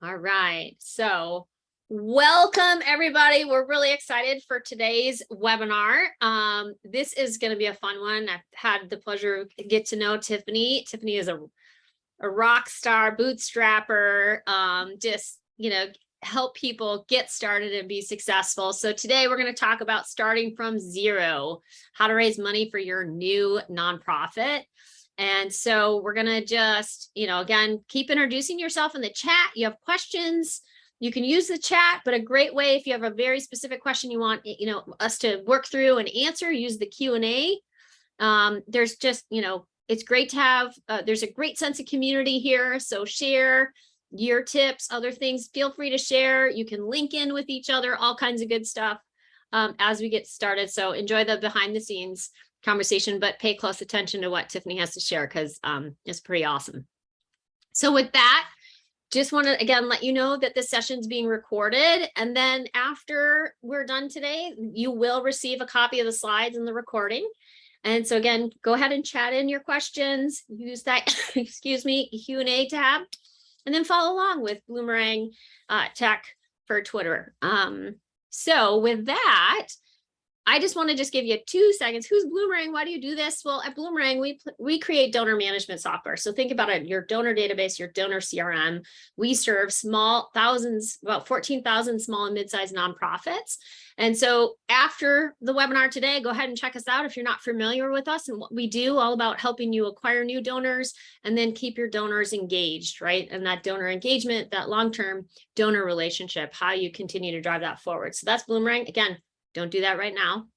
All right. So welcome everybody. We're really excited for today's webinar. This is going to be a fun one. I've had the pleasure to get to know Tiffany. Tiffany is a rock star bootstrapper, just, help people get started and be successful. So today we're going to talk about starting from zero, how to raise money for your new nonprofit. And so we're going to just, again, keep introducing yourself in the chat. You have questions, you can use the chat, but a great way, if you have a very specific question you want, us to work through and answer, use the Q&A. There's just, it's great to have, there's a great sense of community here. So share your tips, other things, feel free to share. You can link in with each other, all kinds of good stuff as we get started. So enjoy the behind the scenes conversation, but pay close attention to what Tiffany has to share because it's pretty awesome. So with that, just want to again let you know that this session's being recorded, and then after we're done today, you will receive a copy of the slides and the recording. And so again, go ahead and chat in your questions, use that excuse me, Q&A tab, and then follow along with Bloomerang Tech for Twitter. So with that, I just want to just give you 2 seconds. Who's Bloomerang? Why do you do this? Well, at Bloomerang, we create donor management software. So think about it, your donor database, your donor CRM. We serve small thousands, about 14,000 small and mid-sized nonprofits. And so after the webinar today, go ahead and check us out if you're not familiar with us and what we do, all about helping you acquire new donors and then keep your donors engaged, right? And that donor engagement, that long-term donor relationship, how you continue to drive that forward. So that's Bloomerang. Again, don't do that right now.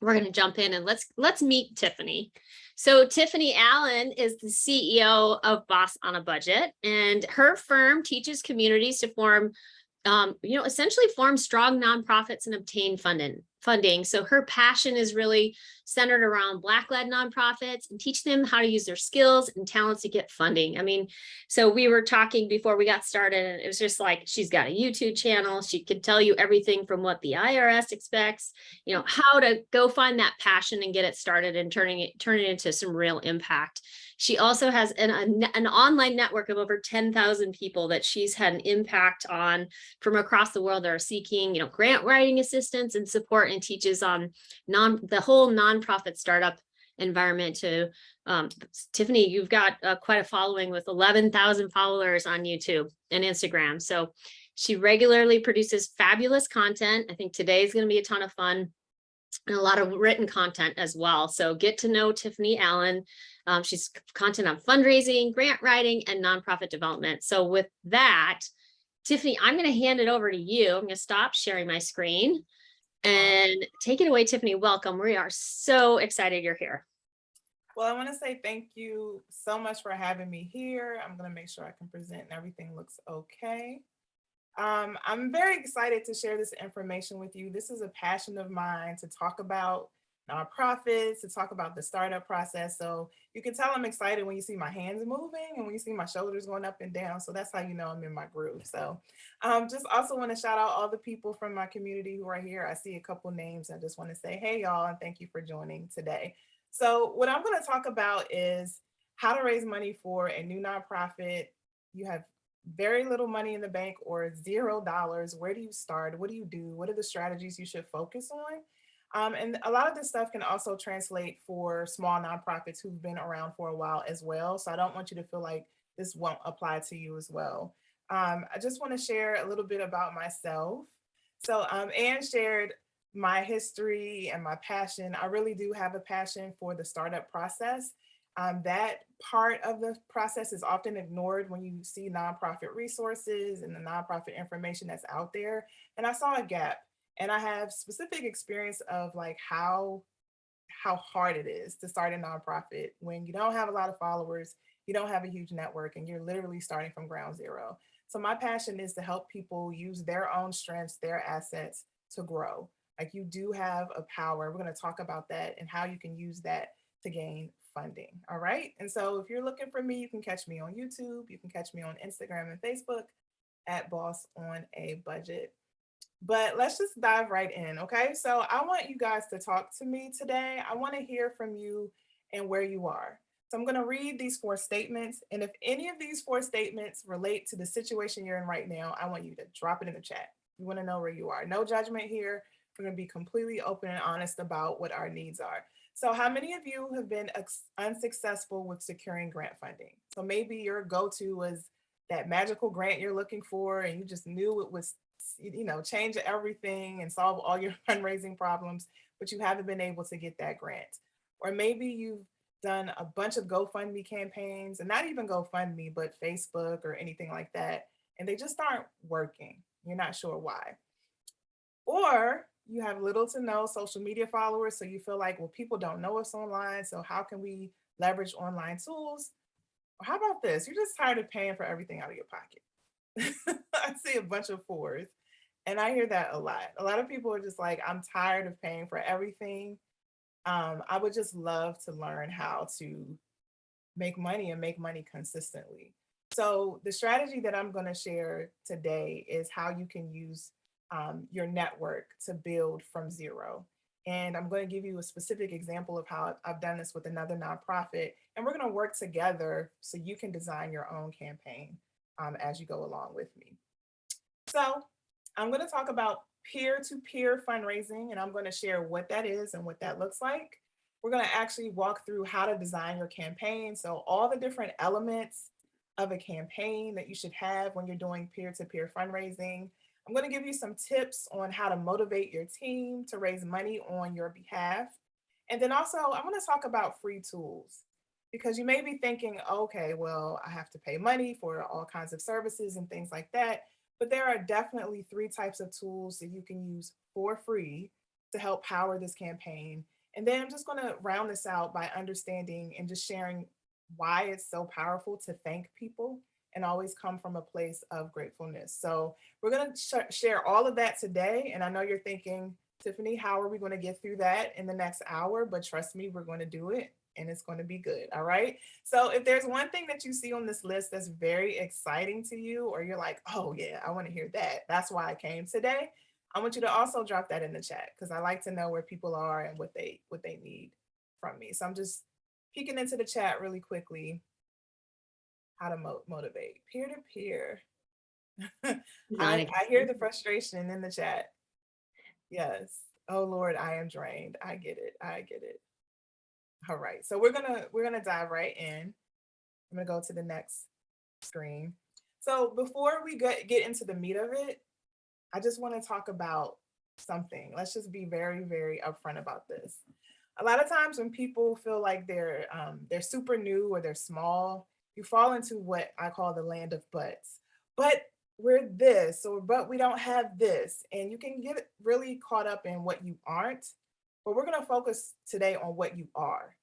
We're going to jump in and let's meet Tiffany. So Tiffany Allen is the CEO of Boss on a Budget, and her firm teaches communities to form, essentially form strong nonprofits and obtain funding. So her passion is really centered around Black-led nonprofits and teach them how to use their skills and talents to get funding. I mean, so we were talking before we got started, and it was just like, she's got a YouTube channel. She could tell you everything from what the IRS expects, how to go find that passion and get it started and turn it into some real impact. She also has an online network of over 10,000 people that she's had an impact on from across the world that are seeking, grant writing assistance and support, and teaches on the whole nonprofit startup environment to Tiffany. You've got quite a following with 11,000 followers on YouTube and Instagram. So she regularly produces fabulous content. I think today is going to be a ton of fun and a lot of written content as well. So get to know Tiffany Allen. She's content on fundraising, grant writing, and nonprofit development. So with that, Tiffany, I'm going to hand it over to you. I'm going to stop sharing my screen and take it away, Tiffany. Welcome. We are so excited you're here. Well, I want to say thank you so much for having me here. I'm going to make sure I can present and everything looks okay. I'm very excited to share this information with you. This is a passion of mine to talk about nonprofits, to talk about the startup process. So you can tell I'm excited when you see my hands moving and when you see my shoulders going up and down. So that's how you know I'm in my groove. So just also want to shout out all the people from my community who are here. I see a couple names. I just want to say, hey, y'all, and thank you for joining today. So what I'm going to talk about is how to raise money for a new nonprofit. You have very little money in the bank or $0. Where do you start? What do you do? What are the strategies you should focus on? And a lot of this stuff can also translate for small nonprofits who've been around for a while as well. So I don't want you to feel like this won't apply to you as well. I just want to share a little bit about myself. So Anne shared my history and my passion. I really do have a passion for the startup process. That part of the process is often ignored when you see nonprofit resources and the nonprofit information that's out there. And I saw a gap, and I have specific experience of like how hard it is to start a nonprofit when you don't have a lot of followers, you don't have a huge network, and you're literally starting from ground zero. So my passion is to help people use their own strengths, their assets to grow. Like, you do have a power. We're going to talk about that and how you can use that to gain funding. All right. And so if you're looking for me, you can catch me on YouTube. You can catch me on Instagram and Facebook at Boss on a Budget. But let's just dive right in. Okay. So I want you guys to talk to me today. I want to hear from you and where you are. So I'm going to read these 4 statements. And if any of these 4 statements relate to the situation you're in right now, I want you to drop it in the chat. We want to know where you are. No judgment here. We're going to be completely open and honest about what our needs are. So how many of you have been unsuccessful with securing grant funding? So maybe your go-to was that magical grant you're looking for, and you just knew it was, change everything and solve all your fundraising problems, but you haven't been able to get that grant. Or maybe you've done a bunch of GoFundMe campaigns, and not even GoFundMe, but Facebook or anything like that, and they just aren't working. You're not sure why. Or you have little to no social media followers, so you feel like, well, people don't know us online, so how can we leverage online tools? Or how about this? You're just tired of paying for everything out of your pocket. I see a bunch of 4s, and I hear that a lot. A lot of people are just like, I'm tired of paying for everything. I would just love to learn how to make money and make money consistently. So the strategy that I'm going to share today is how you can use your network to build from zero. And I'm going to give you a specific example of how I've done this with another nonprofit. And we're going to work together so you can design your own campaign as you go along with me. So I'm going to talk about peer-to-peer fundraising, and I'm going to share what that is and what that looks like. We're going to actually walk through how to design your campaign. So all the different elements of a campaign that you should have when you're doing peer-to-peer fundraising. I'm going to give you some tips on how to motivate your team to raise money on your behalf. And then also, I'm going to talk about free tools, because you may be thinking, okay, well, I have to pay money for all kinds of services and things like that. But there are definitely 3 types of tools that you can use for free to help power this campaign. And then I'm just going to round this out by understanding and just sharing why it's so powerful to thank people and always come from a place of gratefulness. So we're going to share all of that today. And I know you're thinking, Tiffany, how are we going to get through that in the next hour? But trust me, we're going to do it, and it's going to be good. All right. So if there's one thing that you see on this list that's very exciting to you, or you're like, oh yeah, I want to hear that, that's why I came today, I want you to also drop that in the chat, because I like to know where people are and what they need from me. So I'm just peeking into the chat really quickly. How to motivate peer-to-peer. I hear the frustration in the chat. Yes. Oh Lord, I am drained. I get it. I get it. All right. So we're gonna dive right in. I'm gonna go to the next screen. So before we get into the meat of it, I just want to talk about something. Let's just be very, very upfront about this. A lot of times when people feel like they're super new or they're small, you fall into what I call the land of buts. But we're this, or but we don't have this, and you can get really caught up in what you aren't. But we're going to focus today on what you are.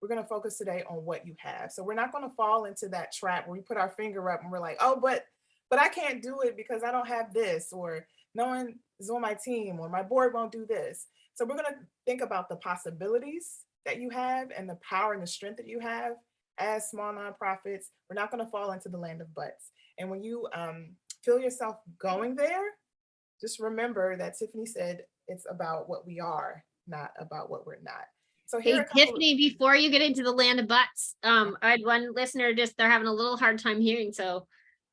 We're going to focus today on what you have. So we're not going to fall into that trap where we put our finger up and we're like, oh, but I can't do it because I don't have this, or no one is on my team, or my board won't do this. So we're going to think about the possibilities that you have and the power and the strength that you have as small nonprofits. We're not going to fall into the land of buts. And when you feel yourself going there, just remember that Tiffany said it's about what we are, not about what we're not. So here Hey, are a couple Tiffany, before you get into the land of butts, I had one listener, they're having a little hard time hearing. So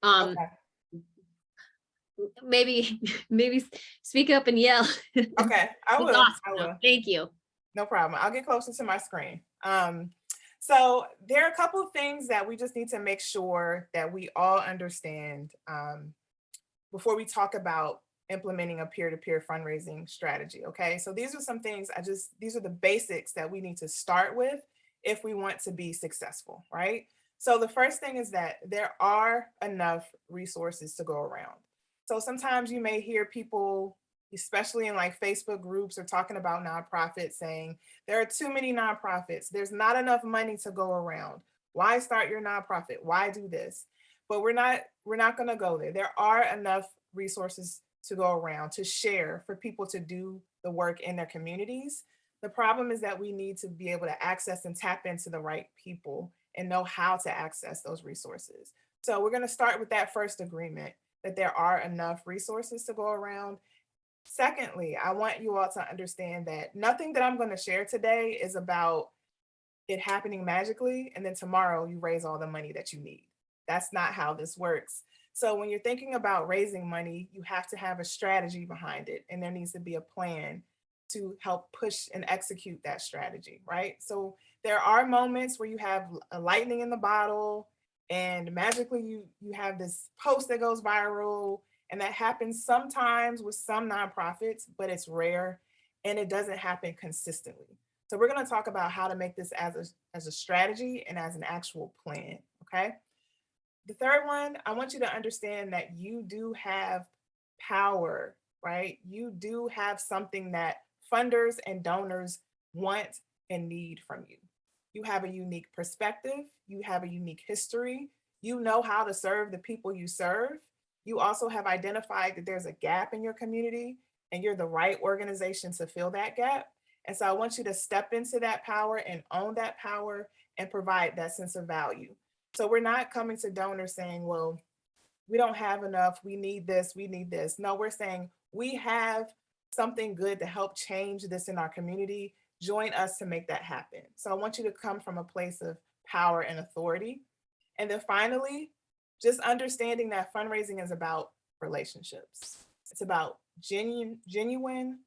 okay. maybe speak up and yell. Okay, I will. Awesome. I will. Thank you. No problem. I'll get closer to my screen. So there are a couple of things that we just need to make sure that we all understand before we talk about implementing a peer-to-peer fundraising strategy. Okay, so these are some things these are the basics that we need to start with if we want to be successful, right? So the first thing is that there are enough resources to go around. So sometimes you may hear people, especially in like Facebook groups, are talking about nonprofits, saying there are too many nonprofits. There's not enough money to go around. Why start your nonprofit? Why do this? But we're not going to go there. There are enough resources to go around to share for people to do the work in their communities. The problem is that we need to be able to access and tap into the right people and know how to access those resources. So we're going to start with that first agreement, that there are enough resources to go around. Secondly, I want you all to understand that nothing that I'm going to share today is about it happening magically, and then tomorrow you raise all the money that you need. That's not how this works. So when you're thinking about raising money, you have to have a strategy behind it, and there needs to be a plan to help push and execute that strategy, right? So there are moments where you have a lightning in the bottle, and magically you have this post that goes viral, and that happens sometimes with some nonprofits, but it's rare and it doesn't happen consistently. So we're going to talk about how to make this as a strategy and as an actual plan, okay? The third one, I want you to understand that you do have power, right? You do have something that funders and donors want and need from you. You have a unique perspective, you have a unique history, you know how to serve the people you serve. You also have identified that there's a gap in your community and you're the right organization to fill that gap. And so I want you to step into that power and own that power and provide that sense of value. So we're not coming to donors saying, well, we don't have enough, we need this, we need this. No, we're saying we have something good to help change this in our community. Join us to make that happen. So I want you to come from a place of power and authority. And then finally, just understanding that fundraising is about relationships. It's about genuine,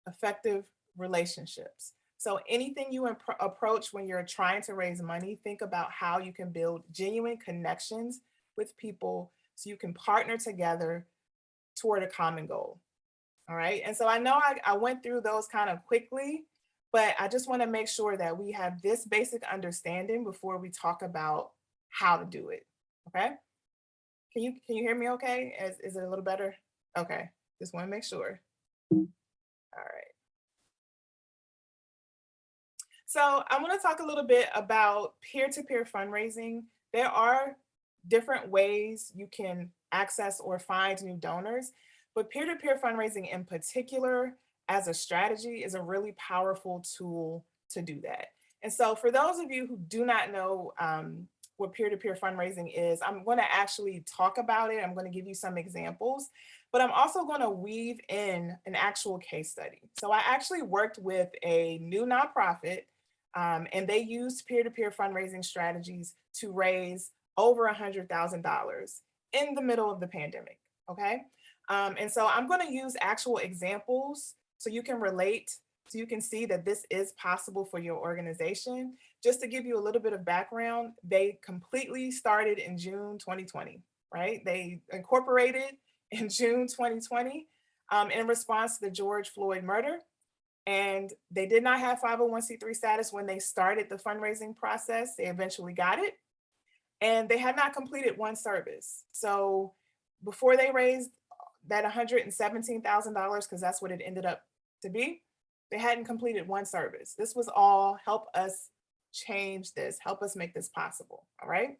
effective relationships. So anything you approach when you're trying to raise money, think about how you can build genuine connections with people so you can partner together toward a common goal. All right. And so I know I went through those kind of quickly, but I just want to make sure that we have this basic understanding before we talk about how to do it. Okay. Can you hear me okay? Is it a little better? Okay. Just want to make sure. All right. So I want to talk a little bit about peer-to-peer fundraising. There are different ways you can access or find new donors, but peer-to-peer fundraising in particular as a strategy is a really powerful tool to do that. And so for those of you who do not know what peer-to-peer fundraising is, I'm going to actually talk about it. I'm going to give you some examples, but I'm also going to weave in an actual case study. So I actually worked with a new nonprofit and they used peer-to-peer fundraising strategies to raise over $100,000 in the middle of the pandemic, okay? And so I'm gonna use actual examples so you can relate, so you can see that this is possible for your organization. Just to give you a little bit of background, they completely started in June 2020, right? They incorporated in June 2020 in response to the George Floyd murder. And they did not have 501c3 status when they started the fundraising process. They eventually got it. And they had not completed one service. So before they raised that $117,000, because that's what it ended up to be, they hadn't completed one service. This was all help us change this, help us make this possible. All right.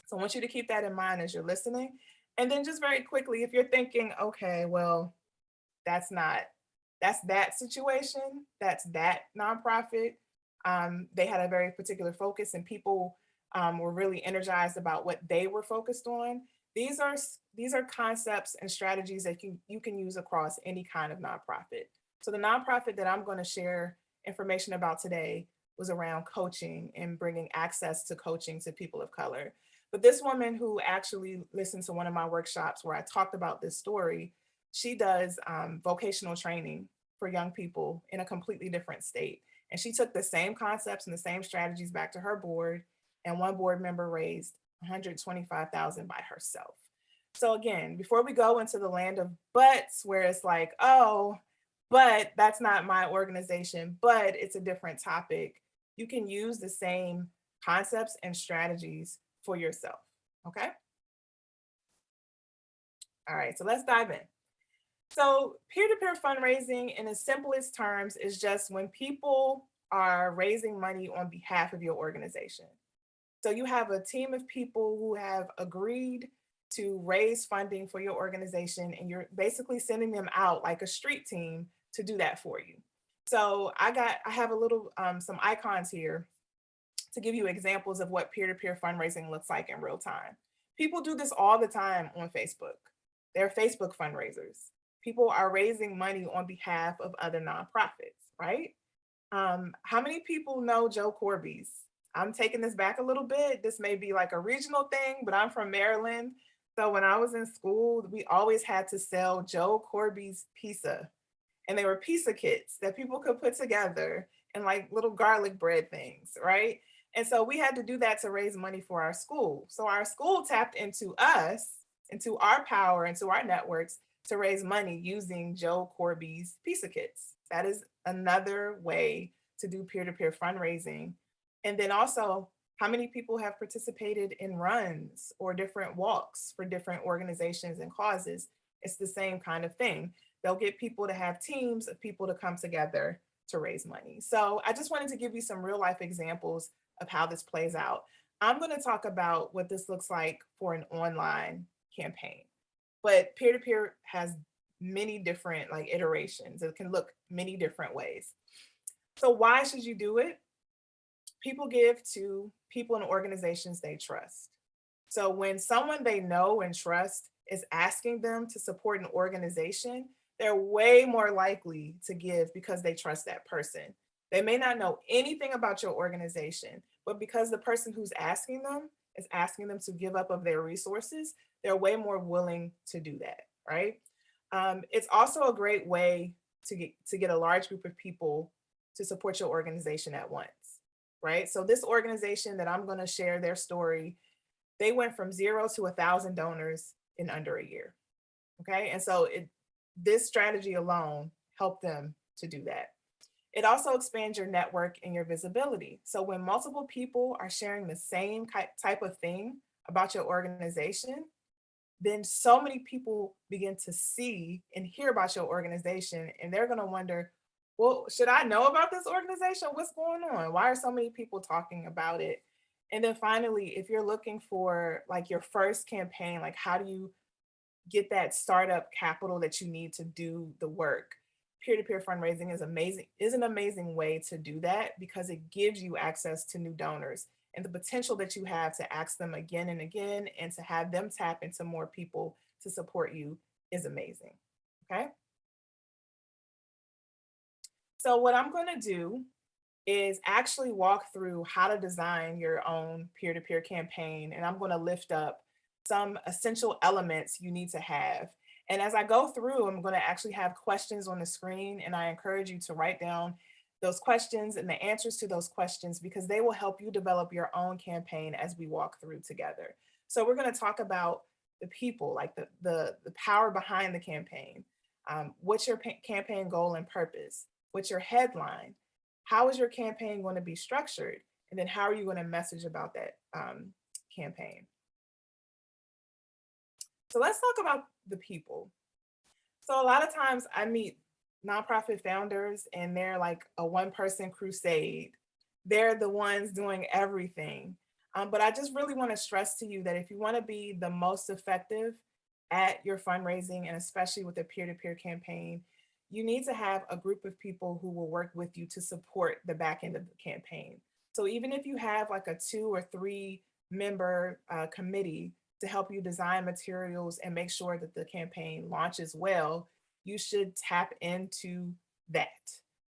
So I want you to keep that in mind as you're listening. And then just very quickly, if you're thinking, okay, well, that's that situation, that's that nonprofit. They had a very particular focus and people were really energized about what they were focused on. These are concepts and strategies that you can use across any kind of nonprofit. So the nonprofit that I'm going to share information about today was around coaching and bringing access to coaching to people of color. But this woman who actually listened to one of my workshops where I talked about this story, she does vocational training for young people in a completely different state. And she took the same concepts and the same strategies back to her board, and one board member raised $125,000 by herself. So again, before we go into the land of buts, where it's like, oh, but that's not my organization, but it's a different topic, you can use the same concepts and strategies for yourself. Okay. All right, so let's dive in. So peer-to-peer fundraising in the simplest terms is just when people are raising money on behalf of your organization. So you have a team of people who have agreed to raise funding for your organization, and you're basically sending them out like a street team to do that for you. So I have a little some icons here to give you examples of what peer-to-peer fundraising looks like in real time. People do this all the time on Facebook. They're Facebook fundraisers. People are raising money on behalf of other nonprofits, right? How many people know Joe Corby's? I'm taking this back a little bit. This may be like a regional thing, but I'm from Maryland. So when I was in school, we always had to sell Joe Corby's pizza. And they were pizza kits that people could put together and like little garlic bread things, right? And so we had to do that to raise money for our school. So our school tapped into us, into our power, into our networks to raise money using Joe Corby's pizza kits. That is another way to do peer-to-peer fundraising. And then also, how many people have participated in runs or different walks for different organizations and causes? It's the same kind of thing. They'll get people to have teams of people to come together to raise money. So I just wanted to give you some real life examples of how this plays out. I'm going to talk about what this looks like for an online campaign, but peer-to-peer has many different like iterations. It can look many different ways. So why should you do it? People give to people and organizations they trust. So when someone they know and trust is asking them to support an organization, they're way more likely to give because they trust that person. They may not know anything about your organization, but because the person who's asking them is asking them to give up of their resources, they're way more willing to do that, right? It's also a great way to get a large group of people to support your organization at once, right? So this organization that I'm going to share their story, they went from 0 to 1,000 donors in under a year. Okay. And so this strategy alone helped them to do that. It also expands your network and your visibility. So when multiple people are sharing the same type of thing about your organization, then so many people begin to see and hear about your organization, and they're going to wonder, well, should I know about this organization? What's going on? Why are so many people talking about it? And then finally, if you're looking for like your first campaign, like how do you get that startup capital that you need to do the work? Peer-to-peer fundraising is an amazing way to do that because it gives you access to new donors, and the potential that you have to ask them again and again and to have them tap into more people to support you is amazing. Okay. So what I'm going to do is actually walk through how to design your own peer-to-peer campaign. And I'm going to lift up some essential elements you need to have. And as I go through, I'm going to actually have questions on the screen, and I encourage you to write down those questions and the answers to those questions because they will help you develop your own campaign as we walk through together. So we're going to talk about the people, like the power behind the campaign. What's your campaign goal and purpose? What's your headline? How is your campaign going to be structured? And then how are you going to message about that campaign? So let's talk about the people. So a lot of times I meet nonprofit founders and they're like a one-person crusade. They're the ones doing everything. But I just really want to stress to you that if you want to be the most effective at your fundraising, and especially with a peer-to-peer campaign, you need to have a group of people who will work with you to support the back end of the campaign. So even if you have like a 2 or 3 member committee to help you design materials and make sure that the campaign launches well, you should tap into that,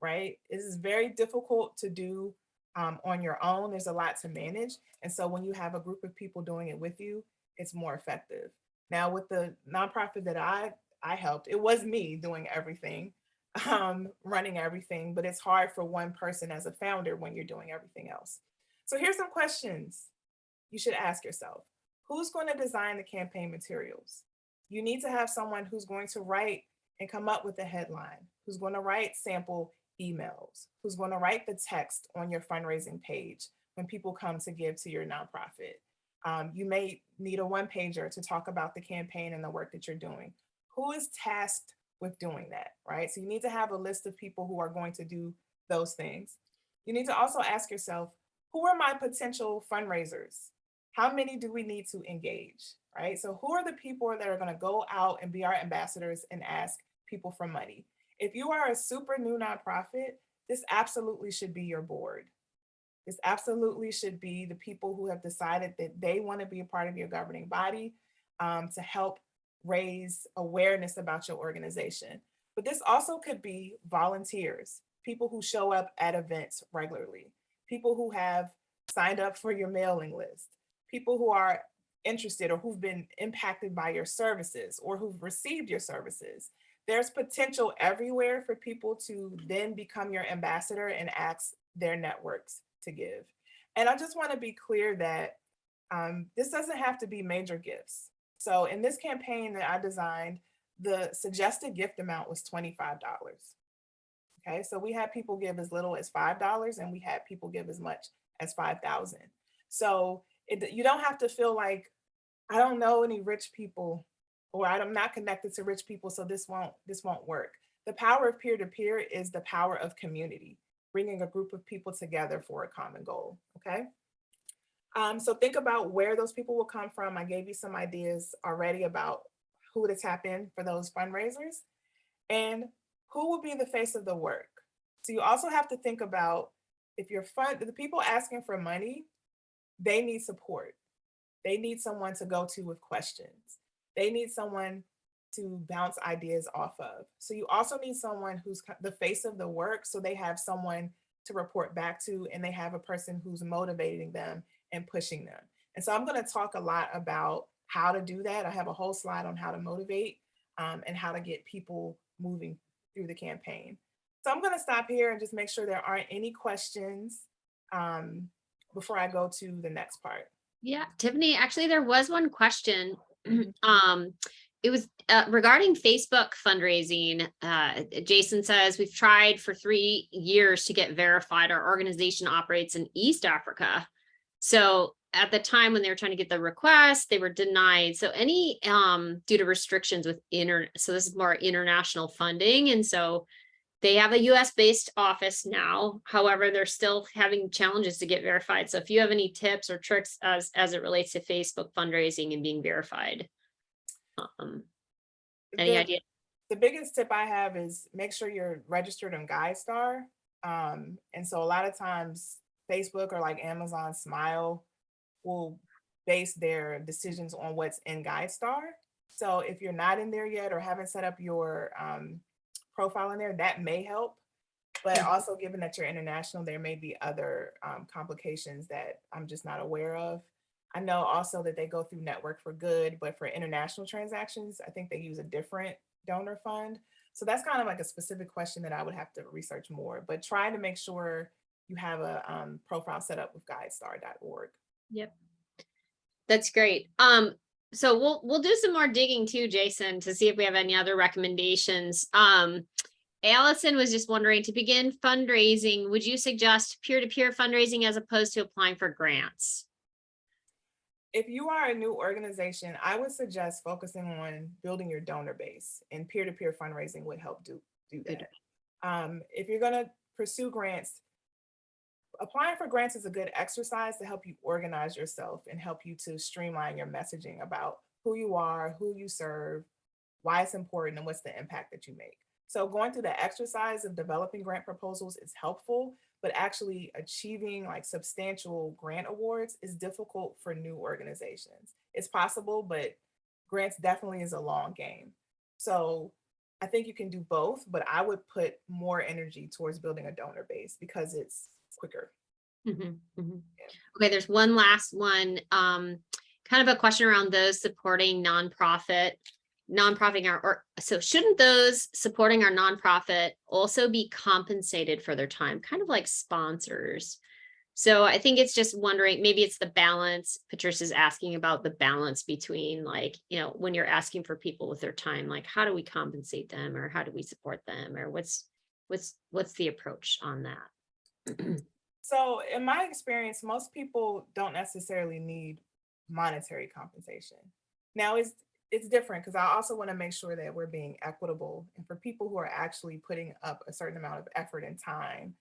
right? It is very difficult to do on your own. There's a lot to manage. And so when you have a group of people doing it with you, it's more effective. Now with the nonprofit that I helped, it was me doing everything, running everything, but it's hard for one person as a founder when you're doing everything else. So here's some questions you should ask yourself. Who's going to design the campaign materials? You need to have someone who's going to write and come up with the headline, who's going to write sample emails, who's going to write the text on your fundraising page when people come to give to your nonprofit. You may need a one-pager to talk about the campaign and the work that you're doing. Who is tasked with doing that, right? So you need to have a list of people who are going to do those things. You need to also ask yourself, who are my potential fundraisers? How many do we need to engage, right? So who are the people that are going to go out and be our ambassadors and ask people for money? If you are a super new nonprofit, this absolutely should be your board. This absolutely should be the people who have decided that they want to be a part of your governing body to help raise awareness about your organization. But this also could be volunteers. people who show up at events regularly, people who have signed up for your mailing list, people who are interested or who've been impacted by your services or who've received your services. There's potential everywhere for people to then become your ambassador and ask their networks to give. And I just want to be clear that this doesn't have to be major gifts. So in this campaign that I designed, the suggested gift amount was $25. Okay, so we had people give as little as $5 and we had people give as much as 5,000. So you don't have to feel like I don't know any rich people or I'm not connected to rich people, so this won't work. The power of peer to peer is the power of community, bringing a group of people together for a common goal. Okay. So think about where those people will come from. I gave you some ideas already about who to tap in for those fundraisers and who will be the face of the work. So you also have to think about if the people asking for money, they need support. They need someone to go to with questions. They need someone to bounce ideas off of. So you also need someone who's the face of the work. So they have someone to report back to and they have a person who's motivating them and pushing them. And so I'm going to talk a lot about how to do that. I have a whole slide on how to motivate and how to get people moving through the campaign. So I'm going to stop here and just make sure there aren't any questions before I go to the next part. Yeah, Tiffany, actually, there was one question. Mhm. It was regarding Facebook fundraising. Jason says, we've tried for 3 years to get verified. Our organization operates in East Africa. So at the time when they were trying to get the request, they were denied. So any due to restrictions with so this is more international funding. And so they have a US based office now. However, they're still having challenges to get verified. So if you have any tips or tricks as it relates to Facebook fundraising and being verified, any The idea? the biggest tip I have is make sure you're registered on GuideStar. And so a lot of times Facebook or like Amazon Smile will base their decisions on what's in GuideStar. So if you're not in there yet or haven't set up your profile in there, that may help. But also, given that you're international, there may be other complications that I'm just not aware of. I know also that they go through Network for Good, but for international transactions, I think they use a different donor fund. So that's kind of like a specific question that I would have to research more, but try to make sure you have a profile set up with guidestar.org. Yep. That's great. So we'll do some more digging too, Jason, to see if we have any other recommendations. Allison was just wondering, to begin fundraising, would you suggest peer-to-peer fundraising as opposed to applying for grants? If you are a new organization, I would suggest focusing on building your donor base, and peer-to-peer fundraising would help do that. If you're going to pursue grants, applying for grants is a good exercise to help you organize yourself and help you to streamline your messaging about who you are, who you serve, why it's important, and what's the impact that you make. So going through the exercise of developing grant proposals is helpful, but actually achieving like substantial grant awards is difficult for new organizations. It's possible, but grants definitely is a long game. So I think you can do both, but I would put more energy towards building a donor base because it's quicker. Mhm, mhm. Yeah. Okay, there's one last one. Kind of a question around those supporting nonprofit or so shouldn't those supporting our nonprofit also be compensated for their time, kind of like sponsors? So I think it's just wondering, maybe it's the balance. Patricia's asking about the balance between, like, when you're asking for people with their time, like, how do we compensate them, or how do we support them, or what's the approach on that? So in my experience, most people don't necessarily need monetary compensation. Now it's different because I also want to make sure that we're being equitable and for people who are actually putting up a certain amount of effort and time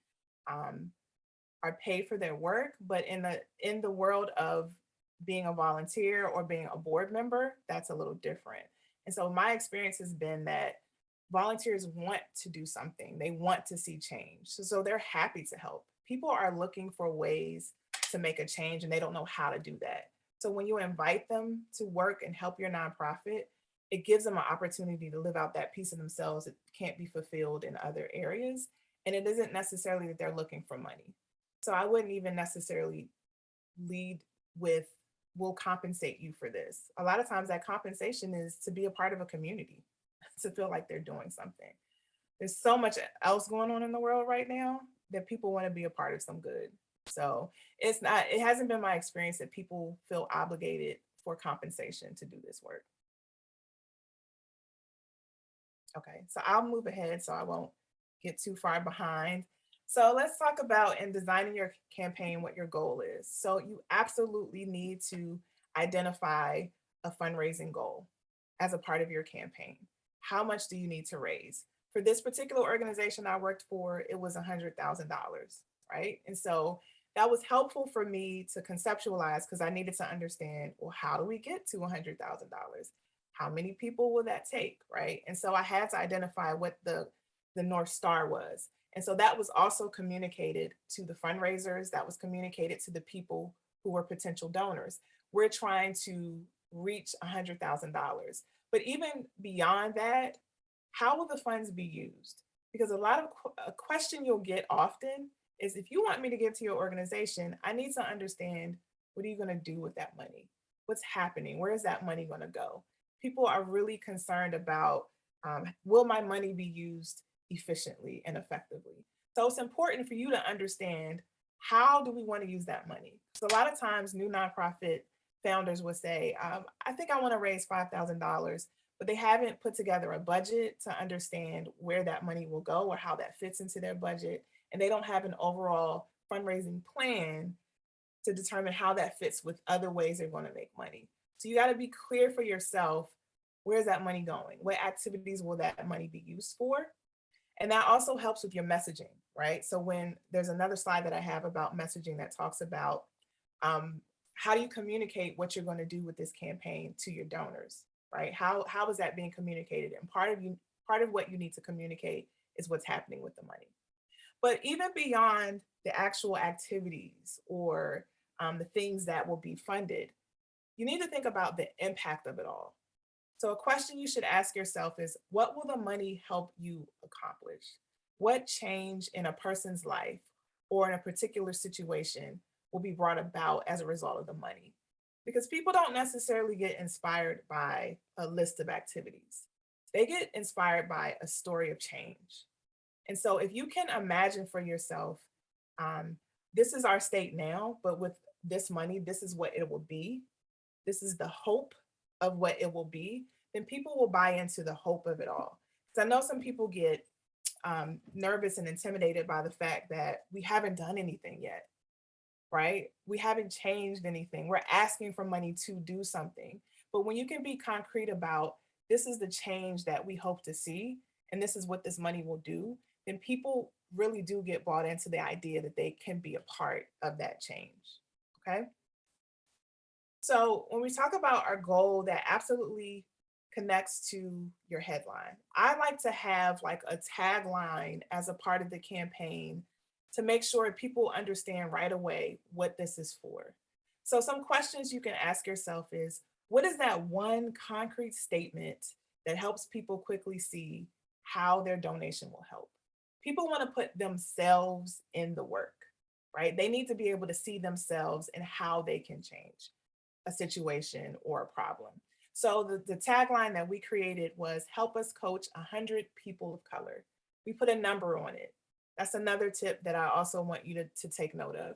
um, are paid for their work. But in the world of being a volunteer or being a board member, that's a little different. And so my experience has been that volunteers want to do something. They want to see change. So they're happy to help. People are looking for ways to make a change and they don't know how to do that. So when you invite them to work and help your nonprofit, it gives them an opportunity to live out that piece of themselves that can't be fulfilled in other areas. And it isn't necessarily that they're looking for money. So I wouldn't even necessarily lead with, we'll compensate you for this. A lot of times that compensation is to be a part of a community, to feel like they're doing something. There's so much else going on in the world right now that people want to be a part of some good. So it hasn't been my experience that people feel obligated for compensation to do this work. Okay, so I'll move ahead so I won't get too far behind. So let's talk about, in designing your campaign, what your goal is. So you absolutely need to identify a fundraising goal as a part of your campaign. How much do you need to raise? For this particular organization I worked for, it was $100,000, right? And so that was helpful for me to conceptualize, because I needed to understand, well, how do we get to $100,000? How many people will that take, right? And so I had to identify what the North Star was. And so that was also communicated to the fundraisers, that was communicated to the people who were potential donors. We're trying to reach $100,000. But even beyond that, how will the funds be used? Because a question you'll get often is, if you want me to give to your organization, I need to understand, what are you going to do with that money? What's happening? Where is that money going to go? People are really concerned about, will my money be used efficiently and effectively? So it's important for you to understand, how do we want to use that money? So a lot of times new nonprofit founders would say, I think I want to raise $5,000, but they haven't put together a budget to understand where that money will go or how that fits into their budget. And they don't have an overall fundraising plan to determine how that fits with other ways they're going to make money. So you got to be clear for yourself, where's that money going? What activities will that money be used for? And that also helps with your messaging, right? So when there's another slide that I have about messaging that talks about, how do you communicate what you're going to do with this campaign to your donors, right? How is that being communicated? And part of what you need to communicate is what's happening with the money. But even beyond the actual activities or the things that will be funded, you need to think about the impact of it all. So a question you should ask yourself is, what will the money help you accomplish? What change in a person's life or in a particular situation will be brought about as a result of the money? Because people don't necessarily get inspired by a list of activities. They get inspired by a story of change. And so if you can imagine for yourself, this is our state now, but with this money, this is what it will be. This is the hope of what it will be. Then people will buy into the hope of it all. So I know some people get nervous and intimidated by the fact that we haven't done anything yet, right? We haven't changed anything. We're asking for money to do something. But when you can be concrete about, this is the change that we hope to see, and this is what this money will do, then people really do get bought into the idea that they can be a part of that change, okay? So when we talk about our goal that absolutely connects to your headline, I like to have like a tagline as a part of the campaign to make sure people understand right away what this is for. So some questions you can ask yourself is, what is that one concrete statement that helps people quickly see how their donation will help? People want to put themselves in the work, right? They need to be able to see themselves and how they can change a situation or a problem. So the tagline that we created was, help us coach 100 people of color. We put a number on it. That's another tip that I also want you to take note of.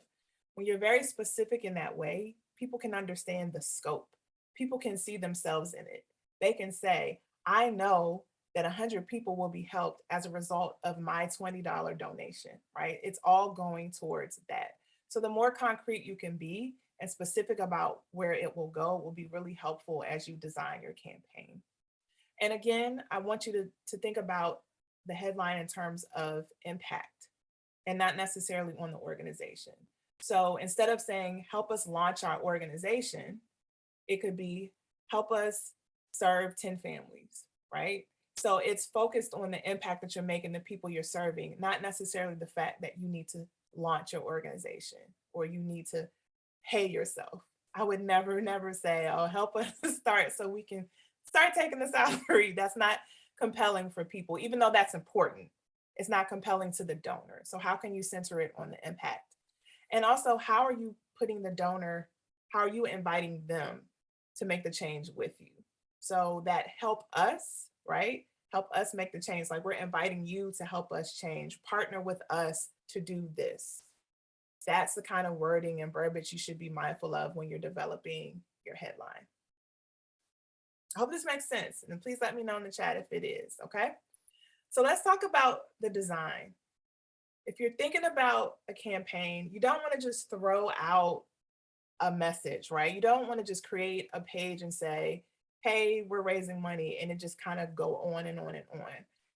When you're very specific in that way, people can understand the scope. People can see themselves in it. They can say, I know that 100 people will be helped as a result of my $20 donation, right? It's all going towards that. So the more concrete you can be and specific about where it will be really helpful as you design your campaign. And again, I want you to think about the headline in terms of impact and not necessarily on the organization. So instead of saying, help us launch our organization, it could be, help us serve 10 families, right? So it's focused on the impact that you're making, the people you're serving, not necessarily the fact that you need to launch your organization or you need to pay yourself. I would never say, oh, help us start so we can start taking the salary. That's not compelling for people, even though that's important. It's not compelling to the donor. So how can you center it on the impact? And also, how are you putting the donor, how are you inviting them to make the change with you? So that help us, right? Help us make the change. Like, we're inviting you to help us change, partner with us to do this. That's the kind of wording and verbiage you should be mindful of when you're developing your headline. I hope this makes sense. And please let me know in the chat if it is, okay? So let's talk about the design. If you're thinking about a campaign, you don't want to just throw out a message, right? You don't want to just create a page and say, hey, we're raising money, and it just kind of go on and on and on.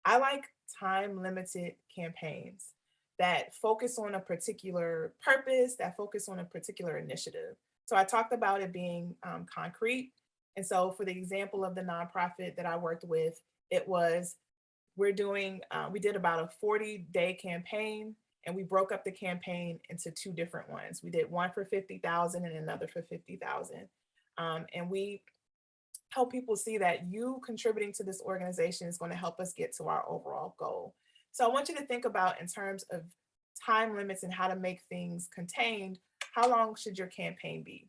I like time limited campaigns that focus on a particular purpose, that focus on a particular initiative. So I talked about it being concrete. And so for the example of the nonprofit that I worked with, it was, we did about a 40-day campaign, and we broke up the campaign into two different ones. We did one for 50,000 and another for 50,000. And we help people see that you contributing to this organization is going to help us get to our overall goal. So I want you to think about, in terms of time limits and how to make things contained, how long should your campaign be?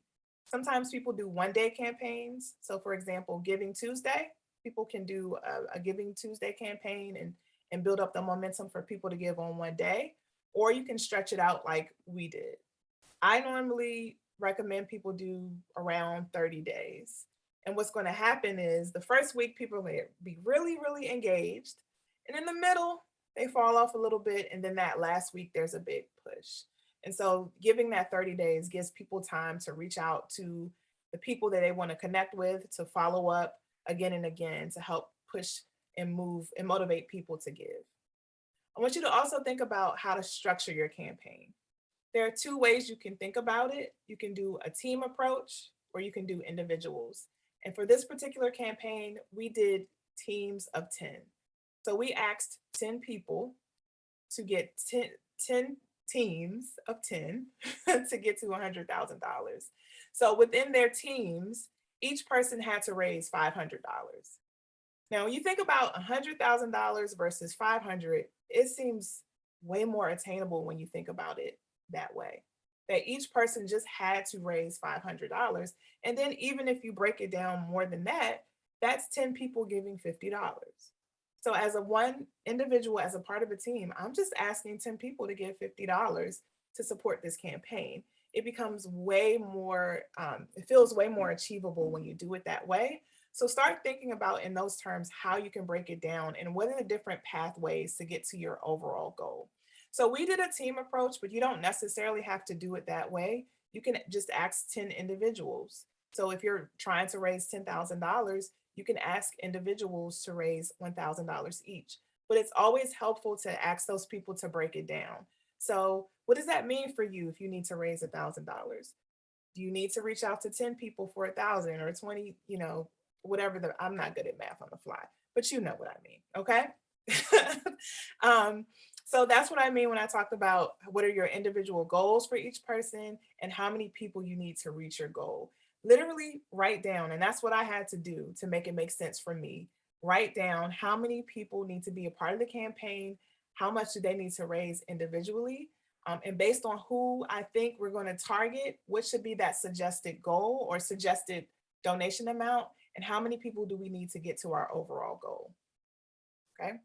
Sometimes people do 1-day campaigns. So for example, Giving Tuesday, people can do a Giving Tuesday campaign and build up the momentum for people to give on one day, or you can stretch it out like we did. I normally recommend people do around 30 days. And what's going to happen is, the first week, people may be really, really engaged. And in the middle, they fall off a little bit. And then that last week, there's a big push. And so giving that 30 days gives people time to reach out to the people that they want to connect with, to follow up again and again, to help push and move and motivate people to give. I want you to also think about how to structure your campaign. There are two ways you can think about it. You can do a team approach, or you can do individuals. And for this particular campaign, we did teams of 10. So we asked 10 people to get 10 teams of 10 to get to $100,000. So within their teams, each person had to raise $500. Now, when you think about $100,000 versus 500, it seems way more attainable when you think about it that way. That each person just had to raise $500. And then even if you break it down more than that, that's 10 people giving $50. So as a one individual, as a part of a team, I'm just asking 10 people to give $50 to support this campaign. It becomes way more, it feels way more achievable when you do it that way. So start thinking about, in those terms, how you can break it down and what are the different pathways to get to your overall goal. So we did a team approach, but you don't necessarily have to do it that way. You can just ask 10 individuals. So if you're trying to raise $10,000, you can ask individuals to raise $1,000 each. But it's always helpful to ask those people to break it down. So what does that mean for you if you need to raise $1,000? Do you need to reach out to 10 people for 1,000 or 20, whatever I'm not good at math on the fly, but you know what I mean, okay? So that's what I mean when I talk about what are your individual goals for each person and how many people you need to reach your goal. Literally write down, and that's what I had to do to make it make sense for me. Write down how many people need to be a part of the campaign, how much do they need to raise individually, and based on who I think we're going to target, what should be that suggested goal or suggested donation amount, and how many people do we need to get to our overall goal, okay?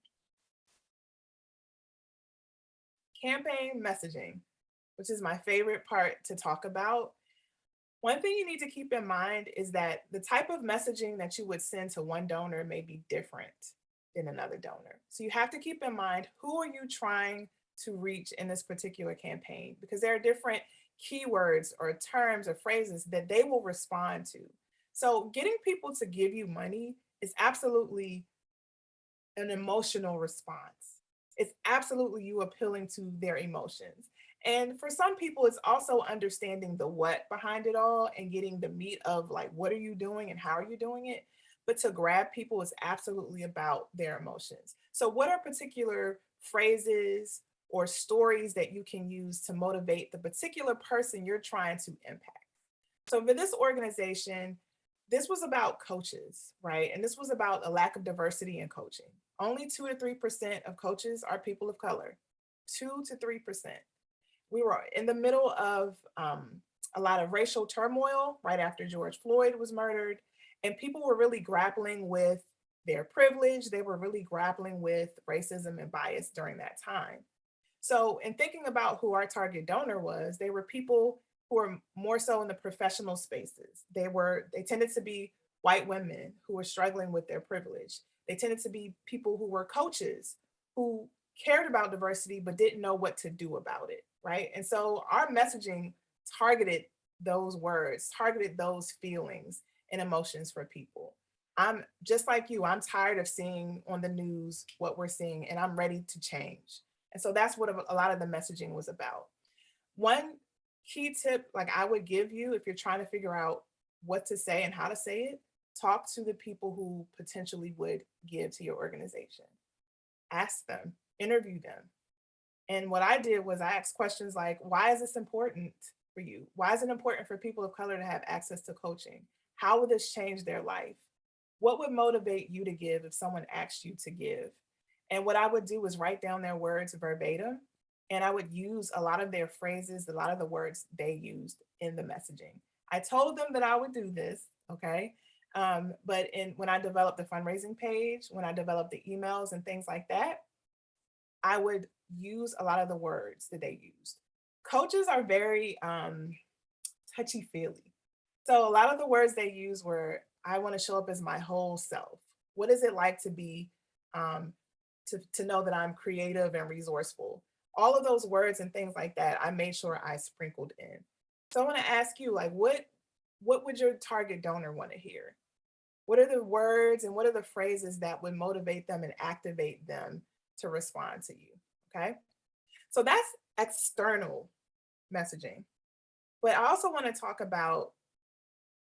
Campaign messaging, which is my favorite part to talk about. One thing you need to keep in mind is that the type of messaging that you would send to one donor may be different than another donor. So you have to keep in mind, who are you trying to reach in this particular campaign? Because there are different keywords or terms or phrases that they will respond to. So getting people to give you money is absolutely an emotional response. It's absolutely you appealing to their emotions. And for some people, it's also understanding the what behind it all and getting the meat of, like, what are you doing and how are you doing it? But to grab people is absolutely about their emotions. So what are particular phrases or stories that you can use to motivate the particular person you're trying to impact? So for this organization, this was about coaches, right? And this was about a lack of diversity in coaching. Only 2 to 3% of coaches are people of color. 2 to 3%. We were in the middle of a lot of racial turmoil right after George Floyd was murdered, and people were really grappling with their privilege. They were really grappling with racism and bias during that time. So, in thinking about who our target donor was, they were people who were more so in the professional spaces. They tended to be white women who were struggling with their privilege. They tended to be people who were coaches who cared about diversity but didn't know what to do about it, right? And so our messaging targeted those words, targeted those feelings and emotions for people. I'm just like you, I'm tired of seeing on the news what we're seeing, and I'm ready to change. And so that's what a lot of the messaging was about. One key tip, like I would give you if you're trying to figure out what to say and how to say it, talk to the people who potentially would give to your organization. Ask them, interview them. And what I did was I asked questions like, why is this important for you? Why is it important for people of color to have access to coaching? How will this change their life? What would motivate you to give if someone asked you to give? And what I would do is write down their words verbatim, and I would use a lot of their phrases, a lot of the words they used in the messaging. I told them that I would do this, okay? But when I developed the fundraising page, when I developed the emails and things like that, I would use a lot of the words that they used. Coaches are very touchy feely. So a lot of the words they use were, I want to show up as my whole self. What is it like to be, to know that I'm creative and resourceful? All of those words and things like that, I made sure I sprinkled in. So I want to ask you, like, what would your target donor want to hear? What are the words and what are the phrases that would motivate them and activate them to respond to you? Okay. So that's external messaging. But I also want to talk about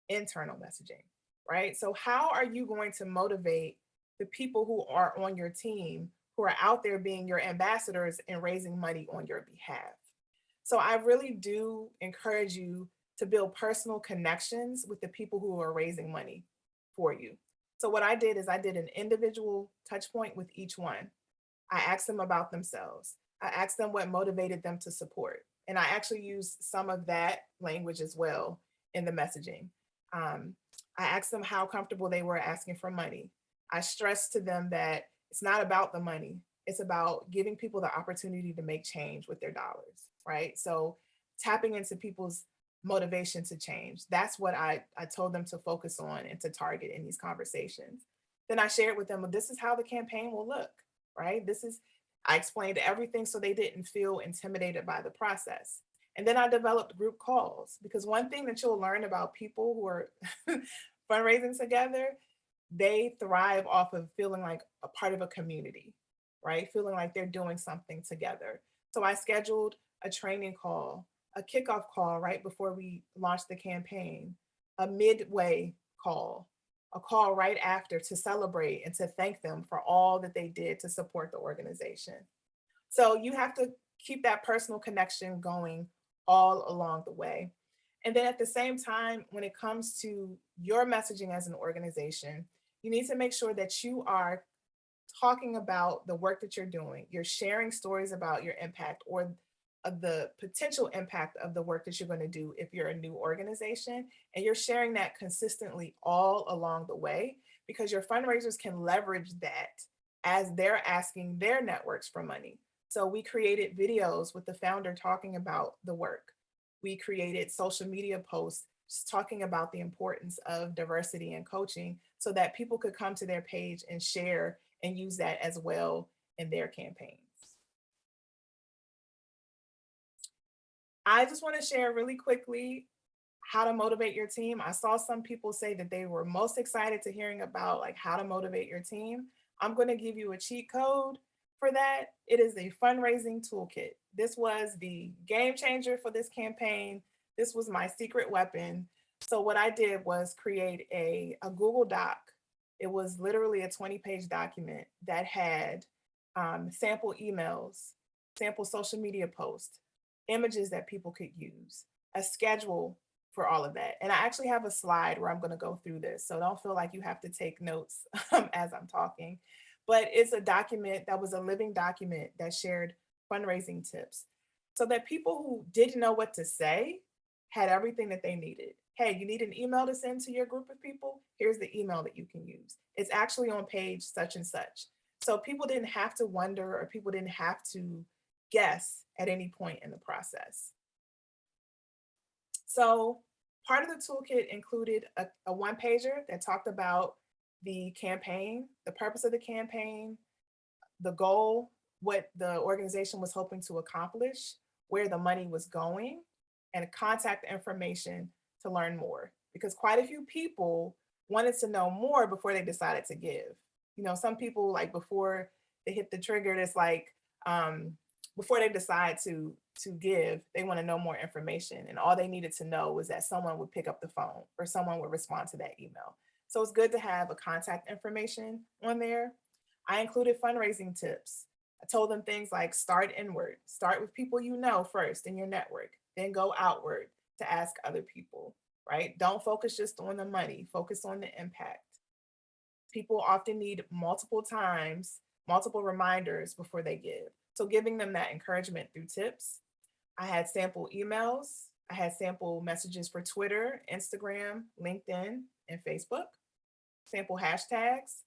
internal messaging, right? So, how are you going to motivate the people who are on your team, who are out there being your ambassadors and raising money on your behalf? So, I really do encourage you to build personal connections with the people who are raising money for you. So, what I did is I did an individual touch point with each one. I asked them about themselves. I asked them what motivated them to support. And I actually used some of that language as well in the messaging. Um, I asked them how comfortable they were asking for money. I stressed to them that it's not about the money, it's about giving people the opportunity to make change with their dollars, right? So tapping into people's motivation to change. That's what I told them to focus on and to target in these conversations. Then I shared with them, well, this is how the campaign will look, right? I explained everything so they didn't feel intimidated by the process. And then I developed group calls because one thing that you'll learn about people who are fundraising together, they thrive off of feeling like a part of a community, right? Feeling like they're doing something together. So I scheduled a training call, a kickoff call right before we launched the campaign, a midway call, a call right after to celebrate and to thank them for all that they did to support the organization. So you have to keep that personal connection going all along the way. And then at the same time, when it comes to your messaging as an organization, you need to make sure that you are talking about the work that you're doing. You're sharing stories about your impact or of the potential impact of the work that you're going to do if you're a new organization. And you're sharing that consistently all along the way because your fundraisers can leverage that as they're asking their networks for money. So we created videos with the founder talking about the work. We created social media posts just talking about the importance of diversity and coaching so that people could come to their page and share and use that as well in their campaigns. I just want to share really quickly how to motivate your team. I saw some people say that they were most excited to hearing about like how to motivate your team. I'm going to give you a cheat code for that. It is a fundraising toolkit. This was the game changer for this campaign. This was my secret weapon. So what I did was create a Google Doc. It was literally a 20-page document that had sample emails, sample social media posts, images that people could use, a schedule for all of that. And I actually have a slide where I'm going to go through this. So don't feel like you have to take notes as I'm talking. But it's a document that was a living document that shared fundraising tips so that people who didn't know what to say had everything that they needed. Hey, you need an email to send to your group of people? Here's the email that you can use. It's actually on page such and such. So people didn't have to wonder, or people didn't have to guess at any point in the process. So part of the toolkit included a one pager that talked about the campaign, the purpose of the campaign, the goal, what the organization was hoping to accomplish, where the money was going, and contact information to learn more. Because quite a few people wanted to know more before they decided to give. You know, some people, like, before they hit the trigger, it's like, before they decide to give, they want to know more information. And all they needed to know was that someone would pick up the phone or someone would respond to that email. So it's good to have a contact information on there. I included fundraising tips. I told them things like start inward, start with people you know first in your network, then go outward to ask other people, right? Don't focus just on the money, focus on the impact. People often need multiple times, multiple reminders before they give. So giving them that encouragement through tips. I had sample emails. I had sample messages for Twitter, Instagram, LinkedIn, and Facebook, sample hashtags,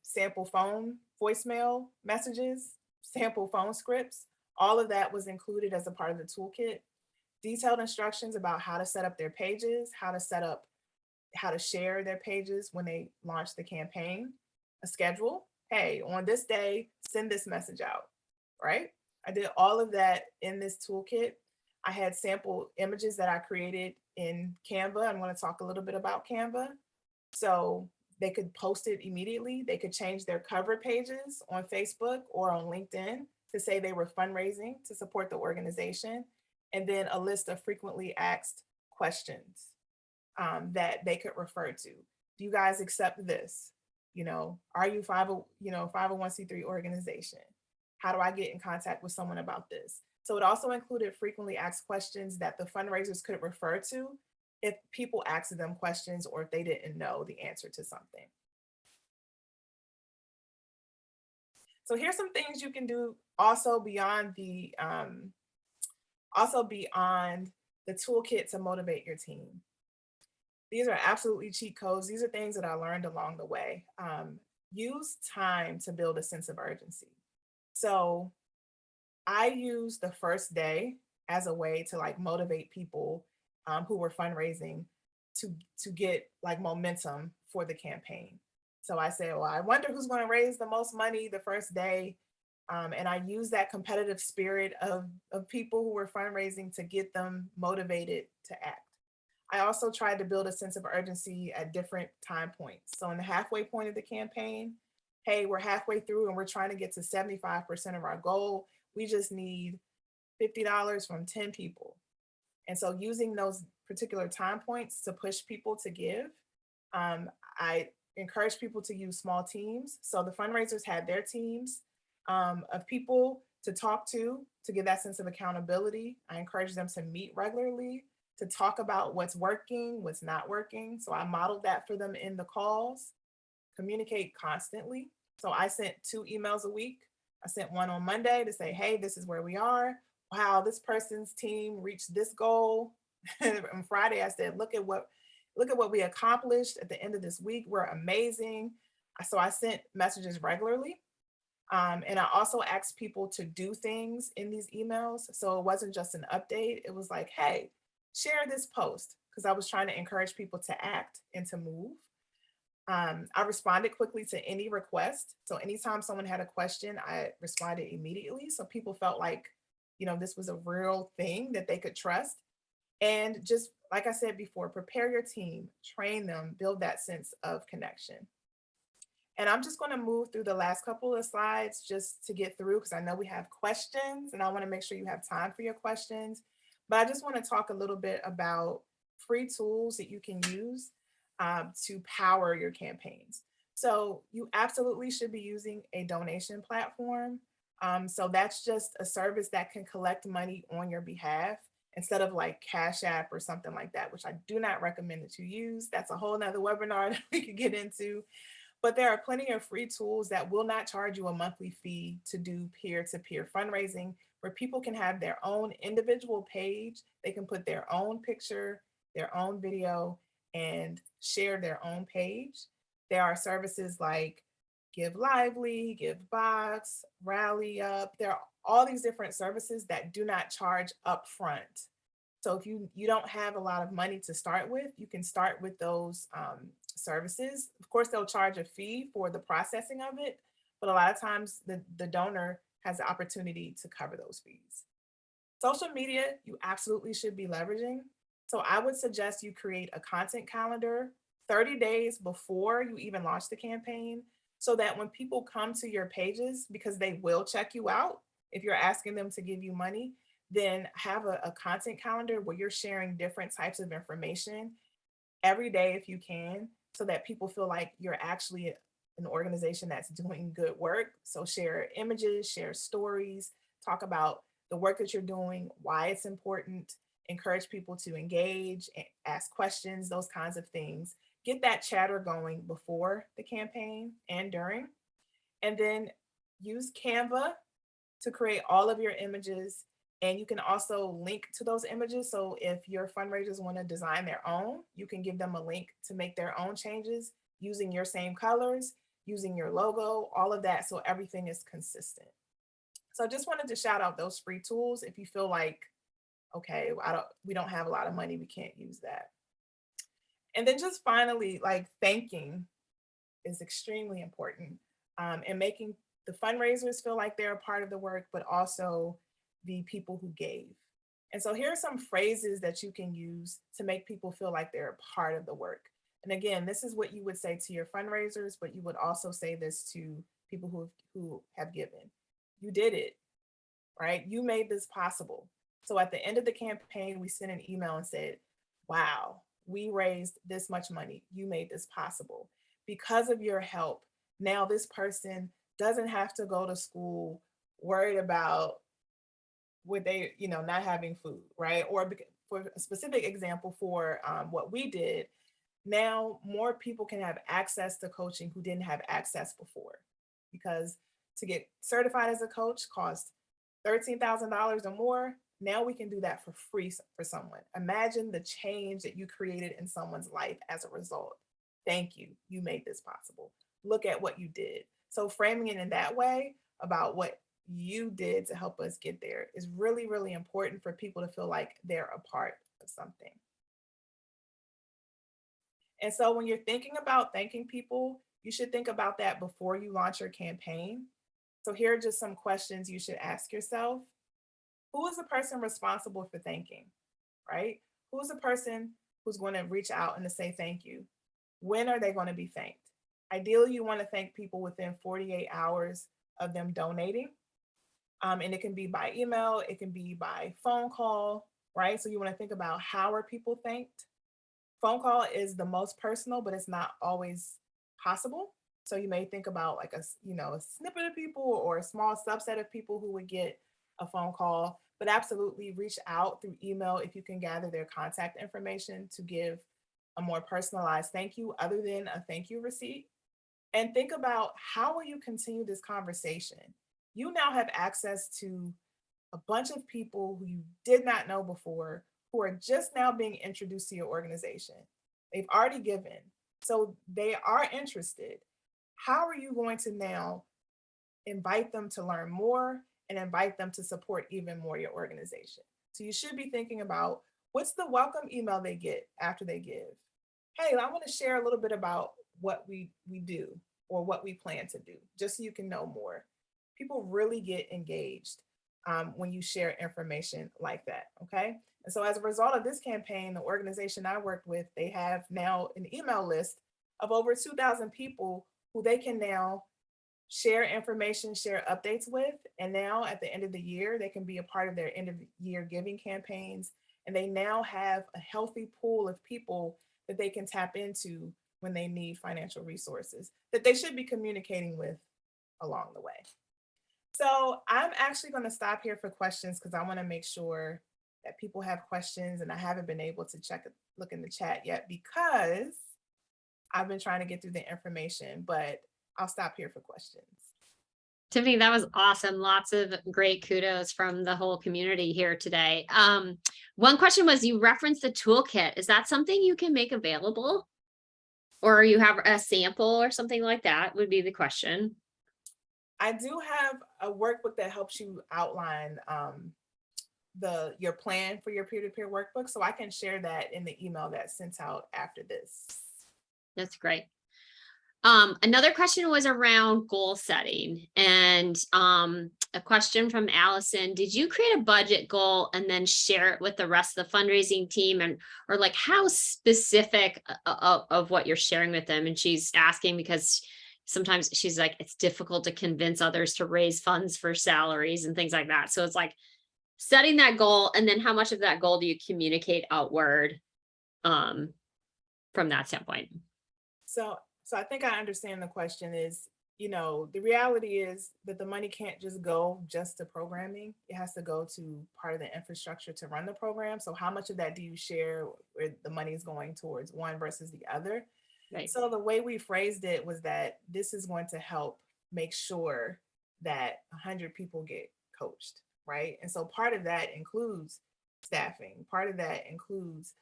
sample phone voicemail messages, sample phone scripts. All of that was included as a part of the toolkit. Detailed instructions about how to set up their pages, how to share their pages when they launch the campaign, a schedule. Hey, on this day, send this message out, right? I did all of that in this toolkit. I had sample images that I created in Canva. I'm going to talk a little bit about Canva. So they could post it immediately. They could change their cover pages on Facebook or on LinkedIn to say they were fundraising to support the organization, and then a list of frequently asked questions that they could refer to. Do you guys accept this? You know, are you 501c3 organization? How do I get in contact with someone about this? So it also included frequently asked questions that the fundraisers could refer to if people asked them questions or if they didn't know the answer to something. So here's some things you can do also beyond the toolkit to motivate your team. These are absolutely cheat codes. These are things that I learned along the way. Use time to build a sense of urgency. So I used the first day as a way to like motivate people who were fundraising to get like momentum for the campaign. So I said, well, I wonder who's going to raise the most money the first day. And I used that competitive spirit of people who were fundraising to get them motivated to act. I also tried to build a sense of urgency at different time points. So in the halfway point of the campaign, hey, we're halfway through and we're trying to get to 75% of our goal. We just need $50 from 10 people. And so using those particular time points to push people to give, I encourage people to use small teams. So the fundraisers had their teams of people to talk to give that sense of accountability. I encourage them to meet regularly, to talk about what's working, what's not working. So I modeled that for them in the calls. Communicate constantly. So I sent 2 emails a week. I sent one on Monday to say, hey, this is where we are. Wow, this person's team reached this goal. On Friday, I said, look at what we accomplished at the end of this week. We're amazing. So I sent messages regularly. And I also asked people to do things in these emails. So it wasn't just an update. It was like, hey, share this post, because I was trying to encourage people to act and to move. I responded quickly to any request. So anytime someone had a question, I responded immediately. So people felt like, this was a real thing that they could trust. And just like I said before, prepare your team, train them, build that sense of connection. And I'm just going to move through the last couple of slides just to get through, because I know we have questions and I want to make sure you have time for your questions. But I just want to talk a little bit about free tools that you can use to power your campaigns. So you absolutely should be using a donation platform. So that's just a service that can collect money on your behalf. instead of like Cash App or something like that, which I do not recommend that you use. That's a whole nother webinar that we could get into. But there are plenty of free tools that will not charge you a monthly fee to do peer-to-peer fundraising, where people can have their own individual page. They can put their own picture, their own video, and share their own page. There are services like Give Lively, Give Box, Rally Up. There are all these different services that do not charge upfront. So if you don't have a lot of money to start with, you can start with those services. Of course, they'll charge a fee for the processing of it, but a lot of times the donor has the opportunity to cover those fees. Social media, you absolutely should be leveraging. So I would suggest you create a content calendar 30 days before you even launch the campaign, so that when people come to your pages, because they will check you out if you're asking them to give you money, then have a content calendar where you're sharing different types of information every day if you can, so that people feel like you're actually an organization that's doing good work. So share images, share stories, talk about the work that you're doing, why it's important, encourage people to engage, ask questions, those kinds of things. Get that chatter going before the campaign and during. And then use Canva to create all of your images. And you can also link to those images. So if your fundraisers want to design their own, you can give them a link to make their own changes using your same colors, using your logo, all of that. So everything is consistent. So I just wanted to shout out those free tools. If you feel like, okay, we don't have a lot of money, we can't use that. And then just finally, like, thanking is extremely important, and making the fundraisers feel like they're a part of the work, but also the people who gave. And so here are some phrases that you can use to make people feel like they're a part of the work. And again, this is what you would say to your fundraisers, but you would also say this to people who have given. You did it, right? You made this possible. So at the end of the campaign, we sent an email and said, wow, we raised this much money. You made this possible. Because of your help, now this person doesn't have to go to school worried about would they, not having food, right? Or for a specific example, for what we did, now more people can have access to coaching who didn't have access before, because to get certified as a coach costs $13,000 or more. Now we can do that for free for someone. Imagine the change that you created in someone's life as a result. Thank you. You made this possible. Look at what you did. So framing it in that way about what you did to help us get there is really, really important for people to feel like they're a part of something. And so when you're thinking about thanking people, you should think about that before you launch your campaign. So here are just some questions you should ask yourself. Who is the person responsible for thanking, right? Who is the person who's going to reach out and to say thank you? When are they going to be thanked? Ideally, you want to thank people within 48 hours of them donating. And it can be by email, it can be by phone call, right? So you want to think about how are people thanked? Phone call is the most personal, but it's not always possible. So you may think about like a snippet of people or a small subset of people who would get a phone call, but absolutely reach out through email if you can gather their contact information to give a more personalized thank you other than a thank you receipt. And think about, how will you continue this conversation? You now have access to a bunch of people who you did not know before, who are just now being introduced to your organization. They've already given, so they are interested. How are you going to now invite them to learn more and invite them to support even more your organization? So you should be thinking about, what's the welcome email they get after they give? Hey, I want to share a little bit about what we do or what we plan to do, just so you can know more. People really get engaged when you share information like that, okay? And so as a result of this campaign, the organization I worked with, they have now an email list of over 2,000 people who they can now share information, share updates with. And now at the end of the year, they can be a part of their end of year giving campaigns. And they now have a healthy pool of people that they can tap into when they need financial resources that they should be communicating with along the way. So I'm actually going to stop here for questions because I want to make sure that people have questions, and I haven't been able to look in the chat yet because I've been trying to get through the information, but I'll stop here for questions. Tiffany, that was awesome. Lots of great kudos from the whole community here today. One question was, you referenced the toolkit. Is that something you can make available? Or you have a sample or something like that would be the question. I do have a workbook that helps you outline your plan for your peer-to-peer workbook. So I can share that in the email that's sent out after this. That's great. Another question was around goal setting, and a question from Allison: did you create a budget goal and then share it with the rest of the fundraising team, and or like how specific of what you're sharing with them? And she's asking because sometimes she's like, it's difficult to convince others to raise funds for salaries and things like that. So it's like setting that goal, and then how much of that goal do you communicate outward from that standpoint? So I think I understand the question is, the reality is that the money can't just go just to programming. It has to go to part of the infrastructure to run the program. So how much of that do you share where the money is going towards one versus the other? Right. So the way we phrased it was that this is going to help make sure that 100 people get coached, right? And so part of that includes staffing. Part of that includes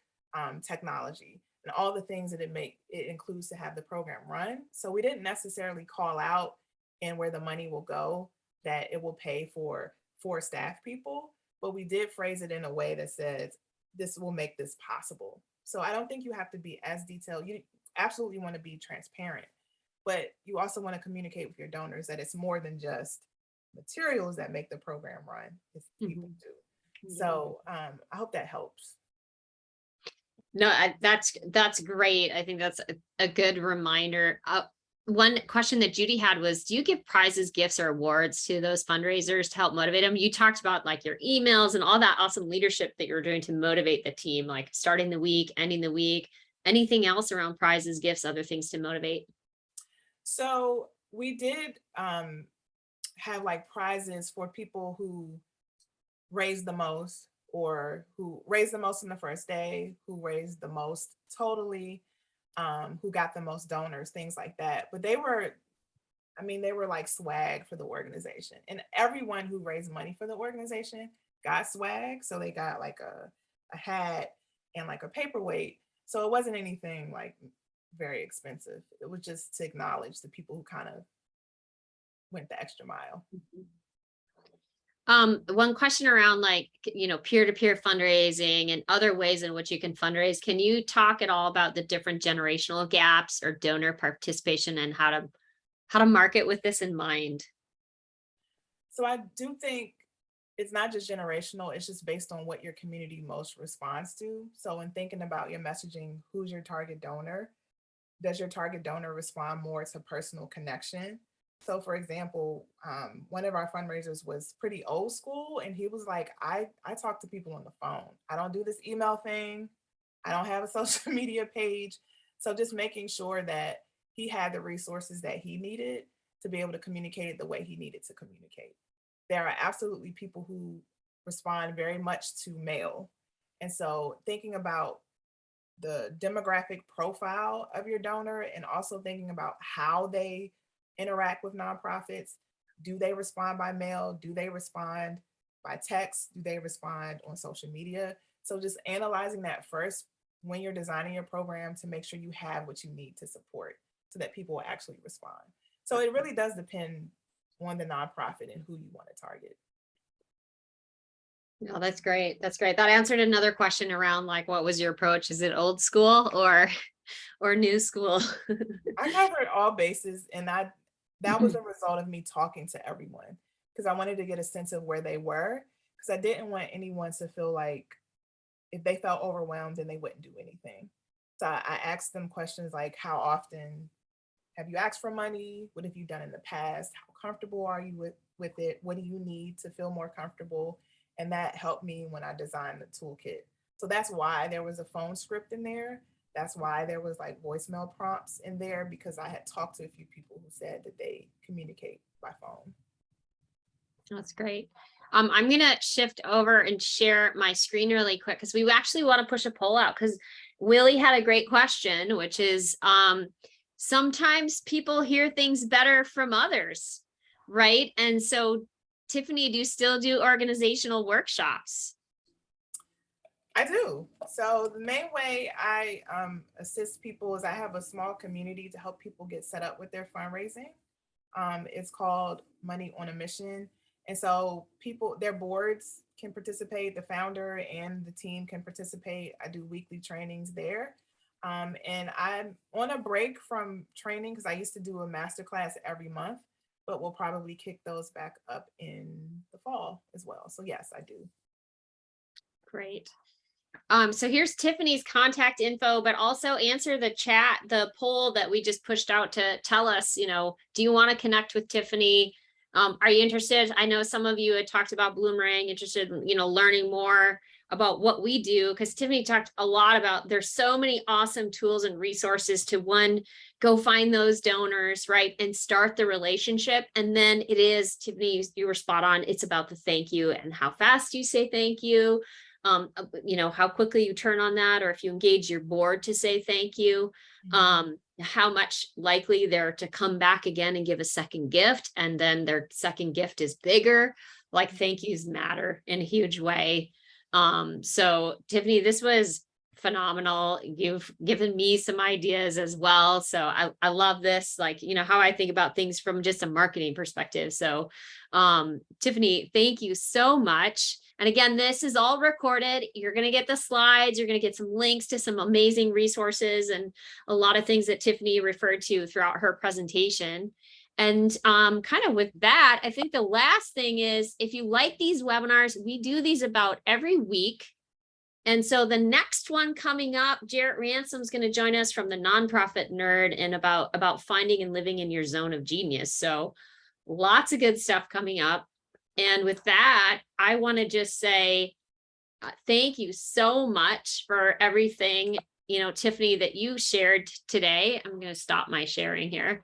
technology and all the things that it includes to have the program run. So we didn't necessarily call out and where the money will go that it will pay for staff people, but we did phrase it in a way that says this will make this possible. So I don't think you have to be as detailed. You absolutely want to be transparent, but you also want to communicate with your donors that it's more than just materials that make the program run. It's people too. So I hope that helps. No, that's great. I think that's a good reminder. One question that Judy had was, do you give prizes, gifts, or awards to those fundraisers to help motivate them? You talked about like your emails and all that awesome leadership that you're doing to motivate the team, like starting the week, ending the week. Anything else around prizes, gifts, other things to motivate? So we did have like prizes for people who raised the most, or who raised the most in the first day, who raised the most totally, who got the most donors, things like that. But they were like swag for the organization. And everyone who raised money for the organization got swag. So they got like a hat and like a paperweight. So it wasn't anything like very expensive. It was just to acknowledge the people who kind of went the extra mile. One question around like, peer-to-peer fundraising and other ways in which you can fundraise. Can you talk at all about the different generational gaps or donor participation and how to market with this in mind? So I do think it's not just generational, it's just based on what your community most responds to. So in thinking about your messaging, who's your target donor? Does your target donor respond more to personal connection? So for example, one of our fundraisers was pretty old school, and he was like, I talk to people on the phone. I don't do this email thing. I don't have a social media page. So just making sure that he had the resources that he needed to be able to communicate it the way he needed to communicate. There are absolutely people who respond very much to mail. And so thinking about the demographic profile of your donor, and also thinking about how they interact with nonprofits. Do they respond by mail? Do they respond by text? Do they respond on social media? So just analyzing that first when you're designing your program to make sure you have what you need to support so that people will actually respond. So it really does depend on the nonprofit and who you want to target. No, that's great. That's great. That answered another question around like, what was your approach? Is it old school or new school? I covered all bases, and that was a result of me talking to everyone because I wanted to get a sense of where they were, because I didn't want anyone to feel like if they felt overwhelmed then they wouldn't do anything. So I asked them questions like, how often have you asked for money? What have you done in the past? How comfortable are you with it? What do you need to feel more comfortable? And that helped me when I designed the toolkit. So that's why there was a phone script in there. That's why there was like voicemail prompts in there, because I had talked to a few people who said that they communicate by phone. That's great. I'm gonna shift over and share my screen really quick because we actually want to push a poll out because Willie had a great question, which is sometimes people hear things better from others, right? And so, Tiffany, do you still do organizational workshops? I do. So the main way I assist people is I have a small community to help people get set up with their fundraising. It's called Money on a Mission. And so people, their boards can participate, the founder and the team can participate. I do weekly trainings there. And I'm on a break from training because I used to do a masterclass every month, but we'll probably kick those back up in the fall as well. So yes, I do. Great. So here's Tiffany's contact info, but also answer the chat, the poll that we just pushed out to tell us, you know, do you want to connect with Tiffany? Are you interested? I know some of you had talked about Bloomerang, interested in, you know, learning more about what we do, because Tiffany talked a lot about there's so many awesome tools and resources to one, go find those donors, right? And start the relationship. And then it is, Tiffany, you were spot on. It's about the thank you and how fast you say thank you. You know, how quickly you turn on that, or if you engage your board to say thank you, how much likely they're to come back again and give a second gift, and then their second gift is bigger. Like thank yous matter in a huge way. So Tiffany, this was phenomenal. You've given me some ideas as well. So I love this, like, you know, how I think about things from just a marketing perspective. So Tiffany, thank you so much. And again, this is all recorded. You're going to get the slides. You're going to get some links to some amazing resources and a lot of things that Tiffany referred to throughout her presentation. And kind of with that, I think the last thing is, if you like these webinars, we do these about every week. And so the next one coming up, Jarrett Ransom's going to join us from the Nonprofit Nerd and about finding and living in your zone of genius. So lots of good stuff coming up. And with that, I want to just say thank you so much for everything, you know, Tiffany, that you shared today. I'm going to stop my sharing here.